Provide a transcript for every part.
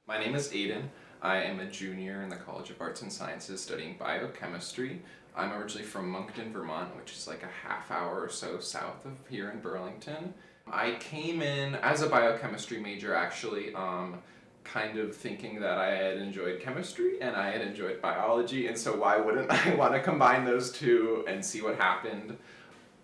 My name is Aidan. I am a junior in the College of Arts and Sciences studying biochemistry. I'm originally from Moncton, Vermont, which is like a half hour or so south of here in Burlington. I came in as a biochemistry major actually, kind of thinking that I had enjoyed chemistry and I had enjoyed biology, and so why wouldn't I want to combine those two and see what happened?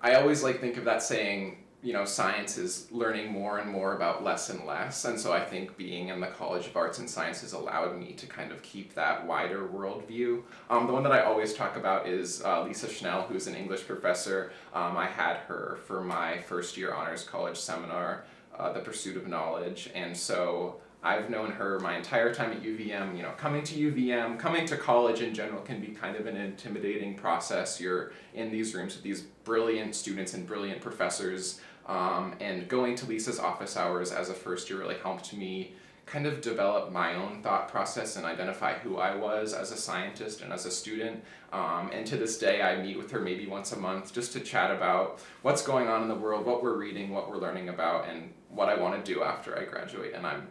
I always think of that saying, science is learning more and more about less and less, and so I think being in the College of Arts and Sciences allowed me to kind of keep that wider worldview. The one that I always talk about is Lisa Schnell, who's an English professor. I had her for my first year honors college seminar, The Pursuit of Knowledge, and so I've known her my entire time at UVM. Coming to UVM, coming to college in general can be kind of an intimidating process. You're in these rooms with these brilliant students and brilliant professors, and going to Lisa's office hours as a first year really helped me kind of develop my own thought process and identify who I was as a scientist and as a student. And to this day, I meet with her maybe once a month just to chat about what's going on in the world, what we're reading, what we're learning about, and what I want to do after I graduate. And I'm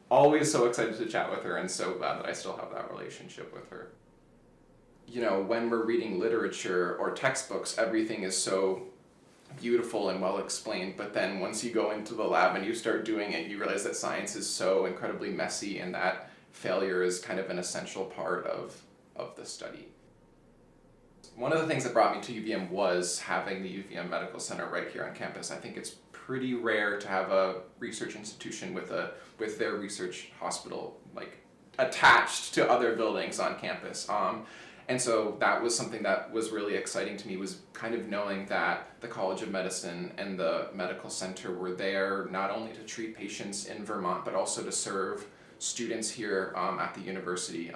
always so excited to chat with her and so glad that I still have that relationship with her. When we're reading literature or textbooks, everything is so beautiful and well explained, but then once you go into the lab and you start doing it, you realize that science is so incredibly messy and that failure is kind of an essential part of the study. One of the things that brought me to UVM was having the UVM Medical Center right here on campus. I think it's pretty rare to have a research institution with their research hospital attached to other buildings on campus. And so that was something that was really exciting to me, was kind of knowing that the College of Medicine and the medical center were there not only to treat patients in Vermont, but also to serve students here at the university.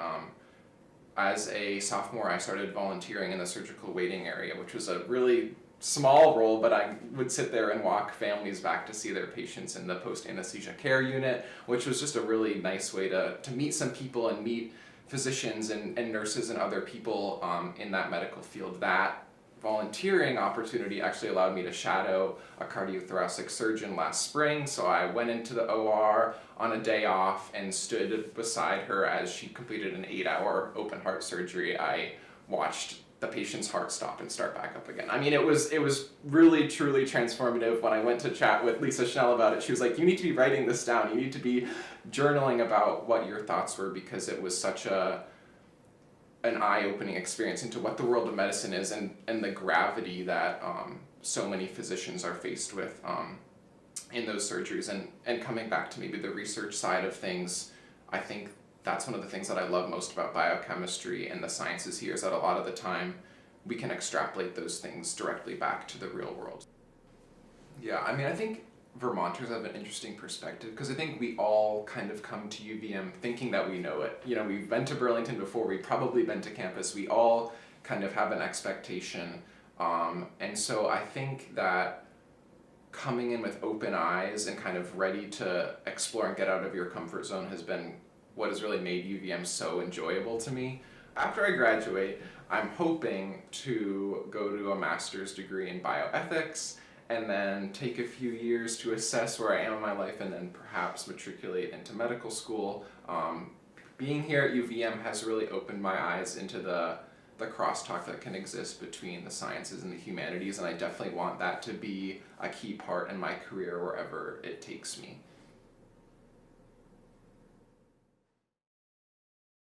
As a sophomore, I started volunteering in the surgical waiting area, which was a really small role, but I would sit there and walk families back to see their patients in the post-anesthesia care unit, which was just a really nice way to meet some people and meet physicians and nurses and other people in that medical field. That volunteering opportunity actually allowed me to shadow a cardiothoracic surgeon last spring, so I went into the OR on a day off and stood beside her as she completed an 8-hour open heart surgery. I watched the patient's heart stop and start back up again. I mean, it was really, truly transformative. When I went to chat with Lisa Schnell about it, she was like, you need to be writing this down. You need to be journaling about what your thoughts were, because it was such an eye-opening experience into what the world of medicine is and the gravity that so many physicians are faced with in those surgeries. And coming back to maybe the research side of things, I think that's one of the things that I love most about biochemistry and the sciences here, is that a lot of the time we can extrapolate those things directly back to the real world. Yeah, I mean, I think Vermonters have an interesting perspective, because I think we all kind of come to UVM thinking that we know it. We've been to Burlington before, we've probably been to campus, we all kind of have an expectation. And so I think that coming in with open eyes and kind of ready to explore and get out of your comfort zone has been what has really made UVM so enjoyable to me. After I graduate, I'm hoping to go to a master's degree in bioethics and then take a few years to assess where I am in my life and then perhaps matriculate into medical school. Being here at UVM has really opened my eyes into the crosstalk that can exist between the sciences and the humanities, and I definitely want that to be a key part in my career wherever it takes me.